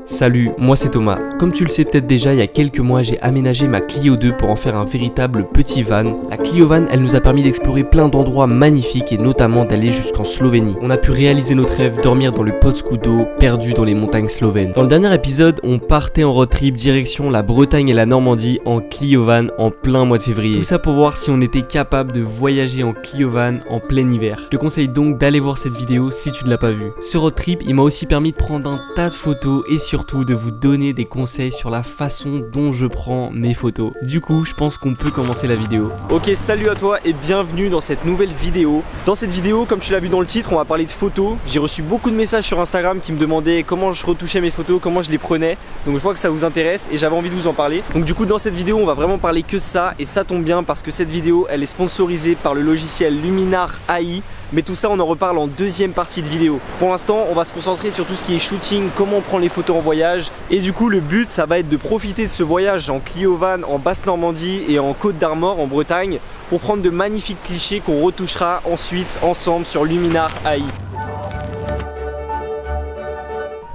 Salut, moi c'est Thomas. Comme tu le sais peut-être déjà, il y a quelques mois, j'ai aménagé ma Clio 2 pour en faire un véritable petit van. La Clio Van, elle nous a permis d'explorer plein d'endroits magnifiques et notamment d'aller jusqu'en Slovénie. On a pu réaliser notre rêve, dormir dans le Podscudo, perdu dans les montagnes slovènes. Dans le dernier épisode, on partait en road trip direction la Bretagne et la Normandie en Clio Van en plein mois de février. Tout ça pour voir si on était capable de voyager en Clio Van en plein hiver. Je te conseille donc d'aller voir cette vidéo si tu ne l'as pas vue. Ce road trip, il m'a aussi permis de prendre un tas de photos et surtout de vous donner des conseils sur la façon dont je prends mes photos. Du coup, je pense qu'on peut commencer la vidéo. Ok, salut à toi et bienvenue dans cette nouvelle vidéo. Dans cette vidéo, comme tu l'as vu dans le titre, on va parler de photos. J'ai reçu beaucoup de messages sur Instagram qui me demandaient comment je retouchais mes photos, comment je les prenais. Donc je vois que ça vous intéresse et j'avais envie de vous en parler. Donc du coup, dans cette vidéo, on va vraiment parler que de ça et ça tombe bien parce que cette vidéo, elle est sponsorisée par le logiciel Luminar AI. Mais tout ça, on en reparle en deuxième partie de vidéo. Pour l'instant, on va se concentrer sur tout ce qui est shooting, comment on prend les photos en voyage. Et du coup, le but, ça va être de profiter de ce voyage en Clio Van, en Basse-Normandie et en Côte d'Armor, en Bretagne, pour prendre de magnifiques clichés qu'on retouchera ensuite ensemble sur Luminar AI.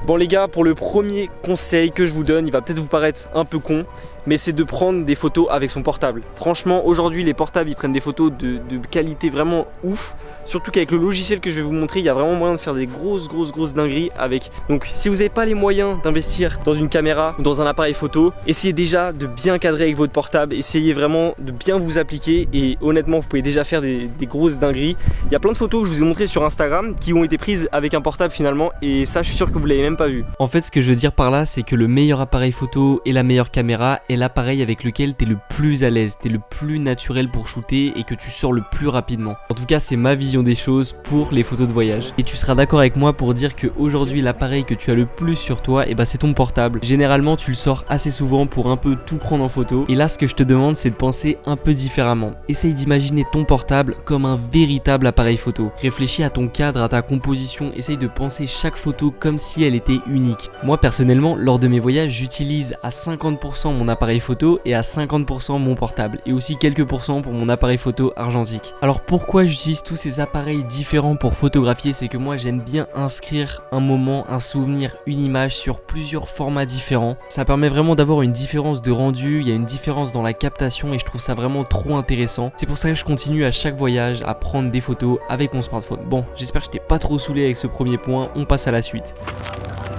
Bon les gars, pour le premier conseil que je vous donne, il va peut-être vous paraître un peu con, mais c'est de prendre des photos avec son portable. Franchement, aujourd'hui, les portables, ils prennent des photos de qualité vraiment ouf. Surtout qu'avec le logiciel que je vais vous montrer, il y a vraiment moyen de faire des grosses dingueries avec. Donc, si vous n'avez pas les moyens d'investir dans une caméra ou dans un appareil photo, essayez déjà de bien cadrer avec votre portable. Essayez vraiment de bien vous appliquer et honnêtement, vous pouvez déjà faire des grosses dingueries. Il y a plein de photos que je vous ai montrées sur Instagram qui ont été prises avec un portable finalement et ça, je suis sûr que vous l'avez même pas vu. En fait, ce que je veux dire par là, c'est que le meilleur appareil photo et la meilleure caméra est l'appareil avec lequel tu es le plus à l'aise, tu es le plus naturel pour shooter et que tu sors le plus rapidement. En tout cas, c'est ma vision des choses pour les photos de voyage. Et tu seras d'accord avec moi pour dire qu'aujourd'hui, l'appareil que tu as le plus sur toi, c'est ton portable. Généralement, tu le sors assez souvent pour un peu tout prendre en photo. Et là, ce que je te demande, c'est de penser un peu différemment. Essaye d'imaginer ton portable comme un véritable appareil photo. Réfléchis à ton cadre, à ta composition. Essaye de penser chaque photo comme si elle était unique. Moi, personnellement, lors de mes voyages, j'utilise à 50% mon appareil photo et à 50% mon portable et aussi quelques pourcents pour mon appareil photo argentique. Alors pourquoi j'utilise tous ces appareils différents pour photographier? C'est que moi j'aime bien inscrire un moment, un souvenir, une image sur plusieurs formats différents. Ça permet vraiment d'avoir une différence de rendu, il y a une différence dans la captation et je trouve ça vraiment trop intéressant. C'est pour ça que je continue à chaque voyage à prendre des photos avec mon smartphone. Bon, j'espère que je t'ai pas trop saoulé avec ce premier point, on passe à la suite.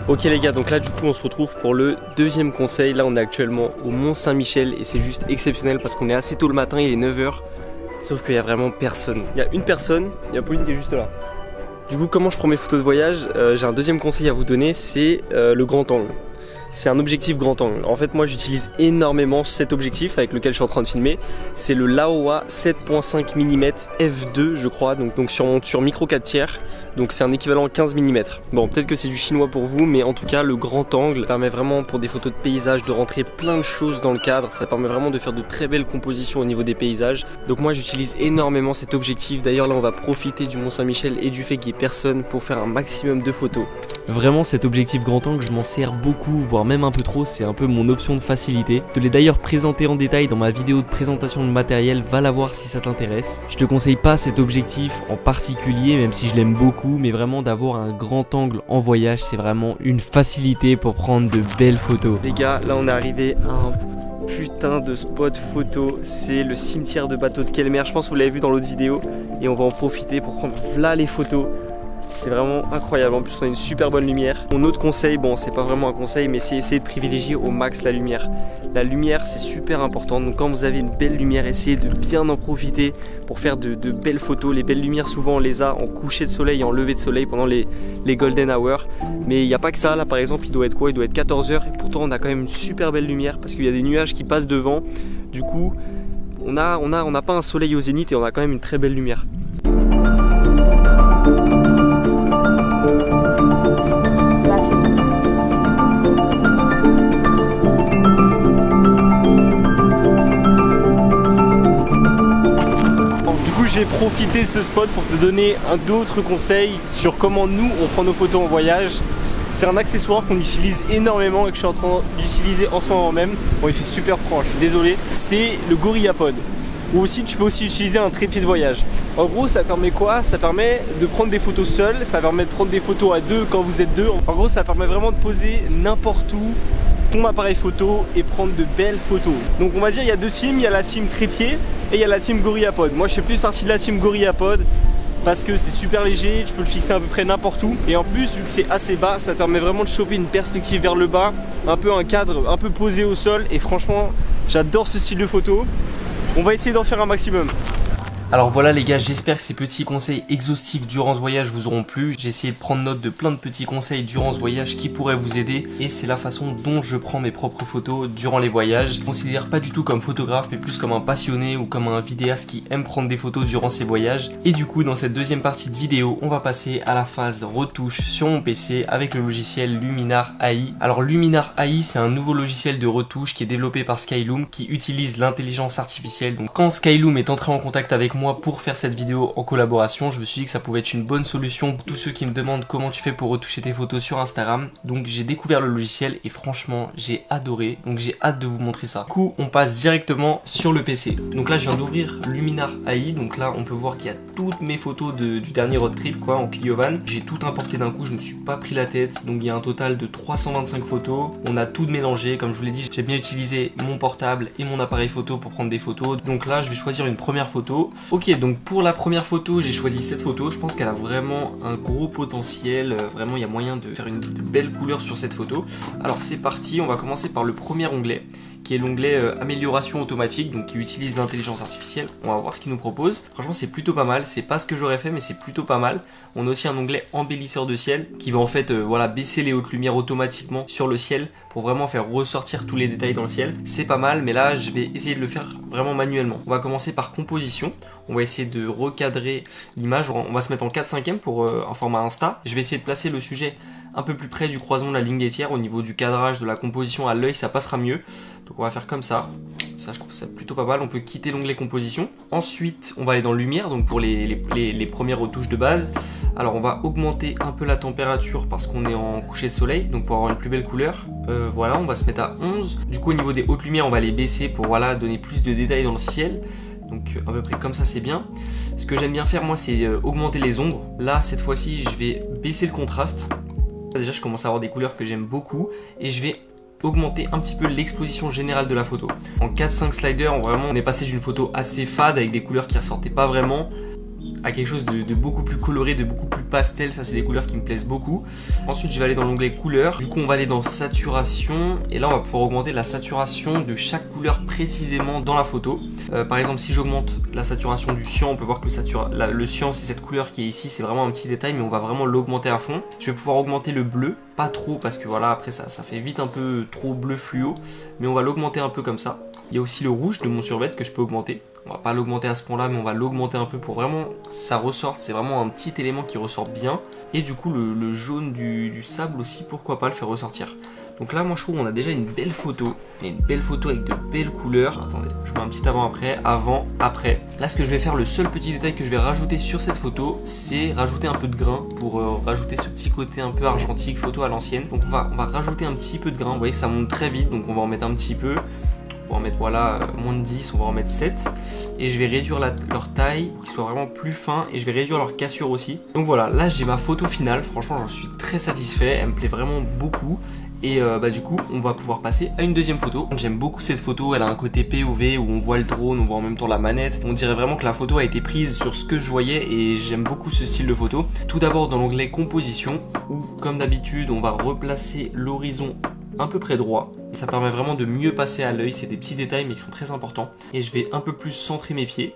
Ok les gars, donc là du coup on se retrouve pour le deuxième conseil. Là on est actuellement au Mont Saint-Michel et c'est juste exceptionnel parce qu'on est assez tôt le matin, il est 9h. Sauf qu'il y a vraiment personne. Il y a une personne, il y a Pauline qui est juste là. Du coup comment je prends mes photos de voyage, j'ai un deuxième conseil à vous donner, c'est le grand angle. C'est un objectif grand angle. En fait moi j'utilise énormément cet objectif avec lequel je suis en train de filmer. C'est le Laowa 7.5 mm f2 je crois, donc sur micro 4 tiers. Donc c'est un équivalent 15 mm. Bon peut-être que c'est du chinois pour vous, mais en tout cas le grand angle permet vraiment pour des photos de paysages de rentrer plein de choses dans le cadre. Ça permet vraiment de faire de très belles compositions au niveau des paysages. Donc moi j'utilise énormément cet objectif. D'ailleurs là on va profiter du Mont Saint-Michel et du fait qu'il n'y ait personne pour faire un maximum de photos. Vraiment cet objectif grand angle je m'en sers beaucoup, voire même un peu trop, c'est un peu mon option de facilité. Je te l'ai d'ailleurs présenté en détail dans ma vidéo de présentation de matériel, va la voir si ça t'intéresse. Je te conseille pas cet objectif en particulier, même si je l'aime beaucoup, mais vraiment d'avoir un grand angle en voyage, c'est vraiment une facilité pour prendre de belles photos. Les gars, là on est arrivé à un putain de spot photo, c'est le cimetière de bateaux de Kelmer, je pense que vous l'avez vu dans l'autre vidéo, et on va en profiter pour prendre là les photos. C'est vraiment incroyable, en plus on a une super bonne lumière. Mon autre conseil, bon c'est pas vraiment un conseil, mais c'est essayer de privilégier au max la lumière. La lumière c'est super important, donc quand vous avez une belle lumière, essayez de bien en profiter pour faire de belles photos. Les belles lumières souvent on les a en coucher de soleil et en lever de soleil pendant les golden hours. Mais il n'y a pas que ça, là par exemple il doit être quoi? Il doit être 14h et pourtant on a quand même une super belle lumière parce qu'il y a des nuages qui passent devant. Du coup on n'a pas un soleil au zénith et on a quand même une très belle lumière. Je vais profiter de ce spot pour te donner d'autres conseils sur comment nous on prend nos photos en voyage. C'est un accessoire qu'on utilise énormément et que je suis en train d'utiliser en ce moment même. Bon il fait super franc, je suis désolé. C'est le GorillaPod. ou aussi tu peux aussi utiliser un trépied de voyage. En gros ça permet quoi? Ça permet de prendre des photos seul, ça permet de prendre des photos à deux quand vous êtes deux. En gros ça permet vraiment de poser n'importe où ton appareil photo et prendre de belles photos. Donc on va dire il y a deux teams, il y a la team trépied et il y a la team GorillaPod. Moi je fais plus partie de la team GorillaPod parce que c'est super léger, tu peux le fixer à peu près n'importe où. Et en plus, vu que c'est assez bas, ça te permet vraiment de choper une perspective vers le bas, un peu un cadre un peu posé au sol. Et franchement, j'adore ce style de photo. On va essayer d'en faire un maximum. Alors voilà les gars, j'espère que ces petits conseils exhaustifs durant ce voyage vous auront plu. J'ai essayé de prendre note de plein de petits conseils durant ce voyage qui pourraient vous aider. Et c'est la façon dont je prends mes propres photos durant les voyages. Je ne me considère pas du tout comme photographe, mais plus comme un passionné ou comme un vidéaste qui aime prendre des photos durant ses voyages. Et du coup, dans cette deuxième partie de vidéo, on va passer à la phase retouche sur mon PC avec le logiciel Luminar AI. Alors Luminar AI, c'est un nouveau logiciel de retouche qui est développé par Skyloom qui utilise l'intelligence artificielle. Donc quand Skyloom est entré en contact avec moi pour faire cette vidéo en collaboration, je me suis dit que ça pouvait être une bonne solution pour tous ceux qui me demandent comment tu fais pour retoucher tes photos sur Instagram. Donc j'ai découvert le logiciel et franchement j'ai adoré, donc j'ai hâte de vous montrer ça. Du coup on passe directement sur le PC. Donc là je viens d'ouvrir Luminar AI, donc là on peut voir qu'il y a toutes mes photos du dernier road trip quoi, en Clio Van. J'ai tout importé d'un coup, je me suis pas pris la tête, donc il y a un total de 325 photos. On a tout mélangé, comme je vous l'ai dit, j'ai bien utilisé mon portable et mon appareil photo pour prendre des photos. Donc là je vais choisir une première photo. Ok, donc pour la première photo, j'ai choisi cette photo. Je pense qu'elle a vraiment un gros potentiel. Vraiment, il y a moyen de faire de belles couleurs sur cette photo. Alors c'est parti, on va commencer par le premier onglet, qui est l'onglet amélioration automatique, donc qui utilise l'intelligence artificielle. On va voir ce qu'il nous propose. Franchement, c'est plutôt pas mal. C'est pas ce que j'aurais fait, mais c'est plutôt pas mal. On a aussi un onglet embellisseur de ciel qui va en fait voilà, baisser les hautes lumières automatiquement sur le ciel pour vraiment faire ressortir tous les détails dans le ciel. C'est pas mal, mais là, je vais essayer de le faire vraiment manuellement. On va commencer par composition. On va essayer de recadrer l'image. On va se mettre en 4/5 pour un format Insta. Je vais essayer de placer le sujet un peu plus près du croisement de la ligne des tiers. Au niveau du cadrage, de la composition à l'œil, ça passera mieux. Donc on va faire comme ça. Ça, je trouve ça plutôt pas mal. On peut quitter l'onglet composition. Ensuite, on va aller dans lumière, donc pour les premières retouches de base. Alors on va augmenter un peu la température parce qu'on est en coucher de soleil, donc pour avoir une plus belle couleur. Voilà, on va se mettre à 11. Du coup, au niveau des hautes lumières, on va les baisser pour voilà, donner plus de détails dans le ciel. Donc à peu près comme ça, c'est bien. Ce que j'aime bien faire moi, c'est augmenter les ombres. Là, cette fois-ci, je vais baisser le contraste. Déjà, je commence à avoir des couleurs que j'aime beaucoup et je vais augmenter un petit peu l'exposition générale de la photo. En 4-5 slider, on est passé d'une photo assez fade avec des couleurs qui ressortaient pas vraiment à quelque chose de beaucoup plus coloré, de beaucoup plus pastel. Ça, c'est des couleurs qui me plaisent beaucoup. Ensuite, je vais aller dans l'onglet couleurs. Du coup, on va aller dans saturation et là, on va pouvoir augmenter la saturation de chaque couleur précisément dans la photo. Par exemple, si j'augmente la saturation du cyan, on peut voir que le cyan, c'est cette couleur qui est ici. C'est vraiment un petit détail, mais on va vraiment l'augmenter à fond. Je vais pouvoir augmenter le bleu, pas trop parce que voilà, après ça fait vite un peu trop bleu fluo, mais on va l'augmenter un peu comme ça. Il y a aussi le rouge de mon survêt que je peux augmenter. On va pas l'augmenter à ce point-là, mais on va l'augmenter un peu pour vraiment que ça ressorte. C'est vraiment un petit élément qui ressort bien. Et du coup, le jaune du sable aussi, pourquoi pas le faire ressortir. Donc là, moi, je trouve qu'on a déjà une belle photo. Et une belle photo avec de belles couleurs. Attendez, je mets un petit avant-après, avant-après. Là, ce que je vais faire, le seul petit détail que je vais rajouter sur cette photo, c'est rajouter un peu de grain pour rajouter ce petit côté un peu argentique, photo à l'ancienne. Donc on va rajouter un petit peu de grain. Vous voyez que ça monte très vite, donc on va en mettre un petit peu. On va en mettre voilà, moins de 10, on va en mettre 7. Et je vais réduire leur taille pour qu'ils soient vraiment plus fins. Et je vais réduire leur cassure aussi. Donc voilà, là j'ai ma photo finale. Franchement, j'en suis très satisfait. Elle me plaît vraiment beaucoup. Et du coup, on va pouvoir passer à une deuxième photo. J'aime beaucoup cette photo. Elle a un côté POV où on voit le drone, on voit en même temps la manette. On dirait vraiment que la photo a été prise sur ce que je voyais. Et j'aime beaucoup ce style de photo. Tout d'abord dans l'onglet composition, où comme d'habitude, on va replacer l'horizon à peu près droit. Et ça permet vraiment de mieux passer à l'œil. C'est des petits détails mais qui sont très importants. Et je vais un peu plus centrer mes pieds.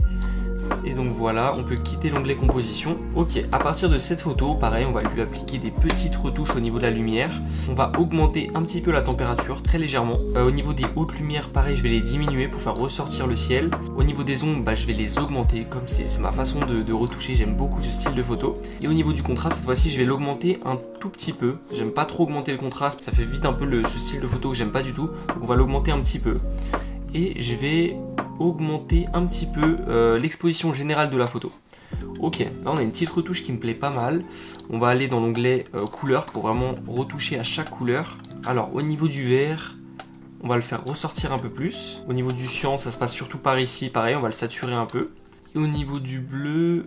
Et donc voilà, on peut quitter l'onglet composition. Ok, à partir de cette photo, pareil, on va lui appliquer des petites retouches au niveau de la lumière. On va augmenter un petit peu la température, très légèrement. Au niveau des hautes lumières, pareil, je vais les diminuer pour faire ressortir le ciel. Au niveau des ombres, je vais les augmenter, comme c'est ma façon de retoucher. J'aime beaucoup ce style de photo. Et au niveau du contraste, cette fois-ci, je vais l'augmenter un tout petit peu. J'aime pas trop augmenter le contraste, ça fait vite un peu ce style de photo que j'aime pas du tout. Donc on va l'augmenter un petit peu. Et je vais augmenter un petit peu l'exposition générale de la photo. Ok, là on a une petite retouche qui me plaît pas mal. On va aller dans l'onglet couleur pour vraiment retoucher à chaque couleur. Alors au niveau du vert, on va le faire ressortir un peu plus. Au niveau du cyan, ça se passe surtout par ici, pareil, on va le saturer un peu. Et au niveau du bleu,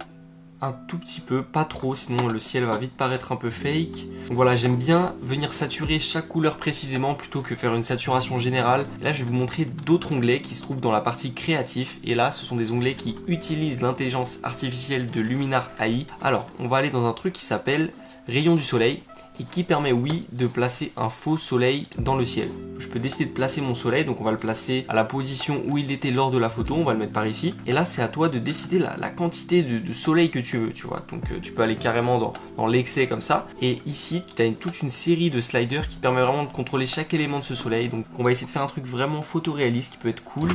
un tout petit peu, pas trop, sinon le ciel va vite paraître un peu fake. Donc voilà, j'aime bien venir saturer chaque couleur précisément plutôt que faire une saturation générale. Et là, je vais vous montrer d'autres onglets qui se trouvent dans la partie créatif. Et là, ce sont des onglets qui utilisent l'intelligence artificielle de Luminar AI. Alors, on va aller dans un truc qui s'appelle Rayon du soleil et qui permet, oui, de placer un faux soleil dans le ciel. Je peux décider de placer mon soleil, donc on va le placer à la position où il était lors de la photo, on va le mettre par ici. Et là, c'est à toi de décider la quantité de soleil que tu veux, tu vois. Donc tu peux aller carrément dans l'excès comme ça. Et ici, tu as toute une série de sliders qui permet vraiment de contrôler chaque élément de ce soleil. Donc on va essayer de faire un truc vraiment photoréaliste qui peut être cool.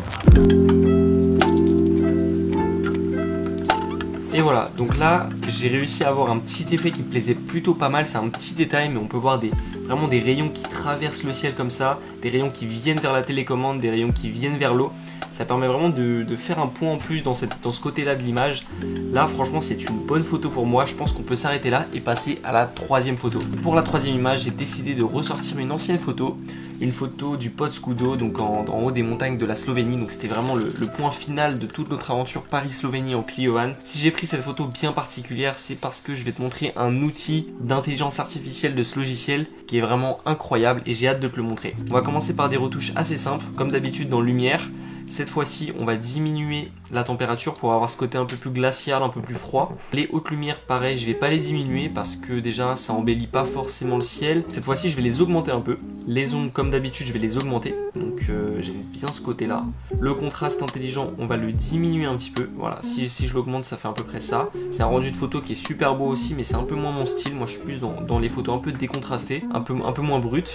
Et voilà, donc là, j'ai réussi à avoir un petit effet qui me plaisait plutôt pas mal. C'est un petit détail, mais on peut voir vraiment des rayons qui traversent le ciel comme ça, des rayons qui viennent vers la télécommande, des rayons qui viennent vers l'eau. Ça permet vraiment de faire un point en plus dans ce côté-là de l'image. Là, franchement, c'est une bonne photo pour moi. Je pense qu'on peut s'arrêter là et passer à la troisième photo. Pour la troisième image, j'ai décidé de ressortir une ancienne photo. Une photo du Pod Scudo, donc en haut des montagnes de la Slovénie. Donc c'était vraiment le point final de toute notre aventure Paris-Slovénie en Clio One. Si j'ai pris cette photo bien particulière, c'est parce que je vais te montrer un outil d'intelligence artificielle de ce logiciel qui est vraiment incroyable et j'ai hâte de te le montrer. On va commencer par des retouches assez simples, comme d'habitude dans Lumière. Cette fois-ci, on va diminuer la température pour avoir ce côté un peu plus glacial, un peu plus froid. Les hautes lumières, pareil, je vais pas les diminuer parce que déjà, ça embellit pas forcément le ciel. Cette fois-ci, je vais les augmenter un peu. Les ombres, comme d'habitude, je vais les augmenter. Donc, j'aime bien ce côté-là. Le contraste intelligent, on va le diminuer un petit peu. Voilà, si je l'augmente, ça fait à peu près ça. C'est un rendu de photo qui est super beau aussi, mais c'est un peu moins mon style. Moi, je suis plus dans les photos un peu décontrastées, un peu moins brutes.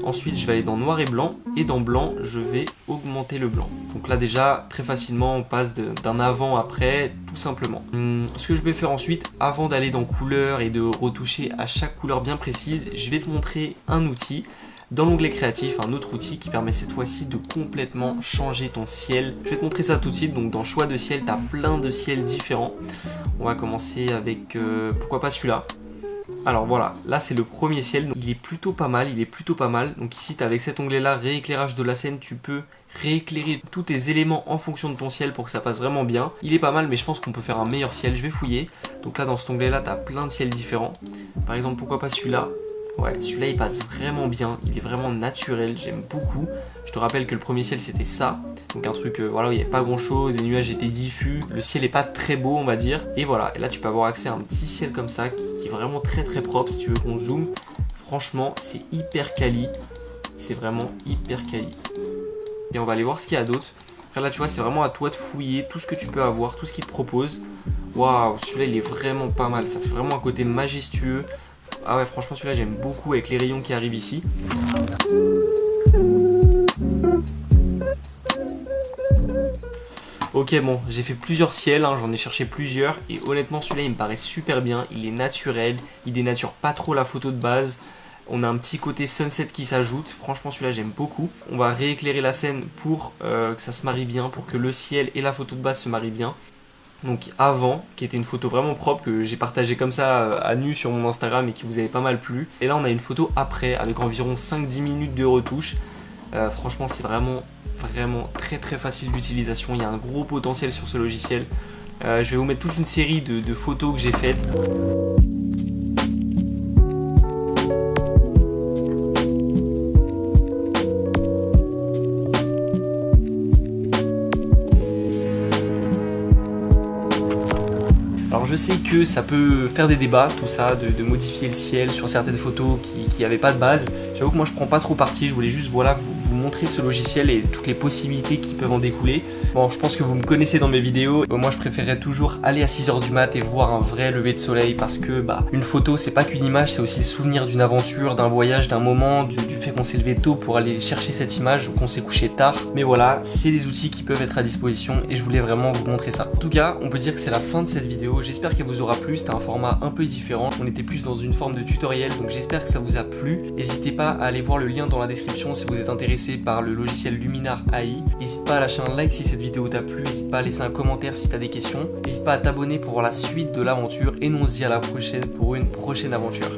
Ensuite, je vais aller dans noir et blanc. Et dans blanc, je vais augmenter le blanc. Donc là, déjà, très facilement, on passe d'un avant-après, tout simplement. Ce que je vais faire ensuite, avant d'aller dans couleur et de retoucher à chaque couleur bien précise, je vais te montrer un outil. Dans l'onglet créatif, un autre outil qui permet cette fois-ci de complètement changer ton ciel. Je vais te montrer ça tout de suite. Donc dans choix de ciel, tu as plein de ciels différents. On va commencer avec, pourquoi pas celui-là. Alors voilà, là c'est le premier ciel, donc il est plutôt pas mal, Donc ici, avec cet onglet-là, rééclairage de la scène, tu peux rééclairer tous tes éléments en fonction de ton ciel pour que ça passe vraiment bien. Il est pas mal, mais je pense qu'on peut faire un meilleur ciel, je vais fouiller. Donc là, dans cet onglet-là, tu as plein de ciels différents. Par exemple, pourquoi pas celui-là? Ouais, celui-là il passe vraiment bien, il est vraiment naturel, j'aime beaucoup. Je te rappelle que le premier ciel c'était ça, donc un truc voilà, où il n'y avait pas grand chose, les nuages étaient diffus, le ciel est pas très beau on va dire. Et voilà, et là tu peux avoir accès à un petit ciel comme ça qui est vraiment très propre. Si tu veux qu'on zoome, franchement c'est hyper quali, c'est vraiment hyper quali. Et on va aller voir ce qu'il y a d'autre. Après là tu vois, c'est vraiment à toi de fouiller tout ce que tu peux avoir, tout ce qu'il te propose. Waouh, celui-là il est vraiment pas mal, ça fait vraiment un côté majestueux. Ah ouais, franchement celui-là j'aime beaucoup avec les rayons qui arrivent ici. Ok, bon, j'ai fait plusieurs ciels, hein, j'en ai cherché plusieurs et honnêtement celui-là il me paraît super bien, il est naturel, il dénature pas trop la photo de base. On a un petit côté sunset qui s'ajoute, franchement celui-là j'aime beaucoup. On va rééclairer la scène pour que ça se marie bien, pour que le ciel et la photo de base se marient bien. Donc avant, qui était une photo vraiment propre que j'ai partagée comme ça à nu sur mon Instagram et qui vous avait pas mal plu. Et là on a une photo après avec environ 5-10 minutes de retouche. Franchement c'est vraiment très facile d'utilisation. Il y a un gros potentiel sur ce logiciel. Je vais vous mettre toute une série de photos que j'ai faites. Alors je sais que ça peut faire des débats, tout ça, de modifier le ciel sur certaines photos qui n'avaient pas de base. J'avoue que moi je prends pas trop parti, je voulais juste voilà, vous montrer ce logiciel et toutes les possibilités qui peuvent en découler. Bon, je pense que vous me connaissez dans mes vidéos, moi je préférerais toujours aller à 6 h du mat et voir un vrai lever de soleil parce que une photo c'est pas qu'une image, c'est aussi le souvenir d'une aventure, d'un voyage, d'un moment, du fait qu'on s'est levé tôt pour aller chercher cette image ou qu'on s'est couché tard. Mais voilà, c'est des outils qui peuvent être à disposition et je voulais vraiment vous montrer ça. En tout cas, on peut dire que c'est la fin de cette vidéo. J'espère qu'elle vous aura plu, c'était un format un peu différent. On était plus dans une forme de tutoriel, donc j'espère que ça vous a plu. N'hésitez pas à aller voir le lien dans la description si vous êtes intéressé par le logiciel Luminar AI. N'hésite pas à lâcher un like si cette vidéo t'a plu, n'hésite pas à laisser un commentaire si tu as des questions. N'hésite pas à t'abonner pour voir la suite de l'aventure et nous on se dit à la prochaine pour une prochaine aventure.